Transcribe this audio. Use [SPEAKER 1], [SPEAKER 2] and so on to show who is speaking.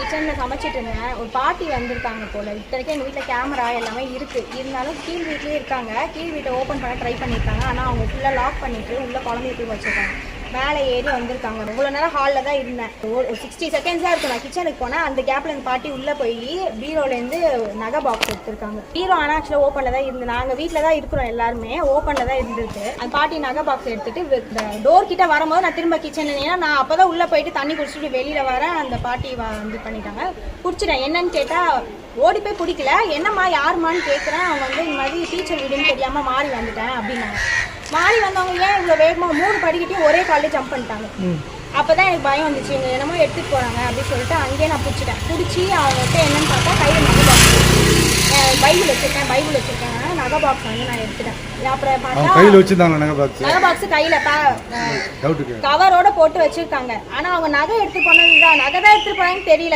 [SPEAKER 1] கிச்சனில் சமைச்சிட்டு இருந்தேன். ஒரு பாட்டி வந்திருக்காங்க போல். இத்தனைக்கும் எங்கள் வீட்டில் கேமரா எல்லாமே இருக்குது. இருந்தாலும் கீழ் வீட்லேயே இருக்காங்க. கீழ் வீட்டை ஓப்பன் பண்ண ட்ரை பண்ணியிருக்காங்க. ஆனால் அவங்க ஃபுல்லாக லாக் பண்ணிவிட்டு உள்ளே குழந்தைய தூக்கி வச்சுருக்காங்க. மேலே ஏறி வந்திருக்காங்க. இவ்வளோ நேரம் ஹாலில் தான் இருந்தேன். ஒரு 60 செகண்ட்ஸ் தான் இருக்கும். நான் கிச்சனுக்கு போனேன். அந்த கேப்பில் அந்த பாட்டி உள்ளே போய் பீரோலேருந்து நகை பாக்ஸ் எடுத்துருக்காங்க. பீரோ ஆனால் ஆக்சுவலாக ஓப்பனில் தான் இருந்து, நாங்கள் வீட்டில் தான் இருக்கிறோம் எல்லாருமே, ஓப்பனில் தான் இருந்துருக்கு. அந்த பாட்டி நகை பாக்ஸ் எடுத்துகிட்டு டோர் கிட்ட வரும்போது நான் திரும்ப கிச்சனில், ஏன்னா நான் அப்போ தான் உள்ளே போயிட்டு தண்ணி குடிச்சிட்டு வெளியில் வரேன். அந்த பாட்டி வந்து பண்ணிட்டாங்க. குடிச்சிட்டேன். என்னன்னு கேட்டால் ஓடி போய் பிடிக்கல. என்னம்மா யாருமான்னு கேட்குறேன். அவங்க வந்து இந்த மாதிரி டீச்சர் வீடுன்னு தெரியாமல் மாறி வந்துட்டேன் அப்படின்னாங்க. மாறி வந்தவங்க ஏன் இவ்வளோ வேகமாக 3 படிக்கிட்டையும் ஒரே காலையில் ஜம்ப் பண்ணிட்டாங்க. அப்போ தான் எனக்கு பயம் வந்துச்சு. இவங்க என்னமோ எடுத்துகிட்டு போகிறாங்க அப்படின்னு சொல்லிட்டு அங்கேயே நான் பிடிச்சிட்டேன். பிடிச்சி அவங்ககிட்ட என்னன்னு பார்த்தா கையில் நகை பாக்ஸ், பைபிள் வச்சுருக்கேன். நகை பாக்ஸ் வந்து நான் எடுத்துட்டேன். அப்புறம் பார்த்தா கையில் வச்சுருந்தாங்க. நகை பாக்ஸ் கையில் கவரோட போட்டு வச்சுருக்காங்க. ஆனால் அவங்க நகை எடுத்து போனது தான், நகை தான் எடுத்துகிட்டு போனாங்கன்னு தெரியல.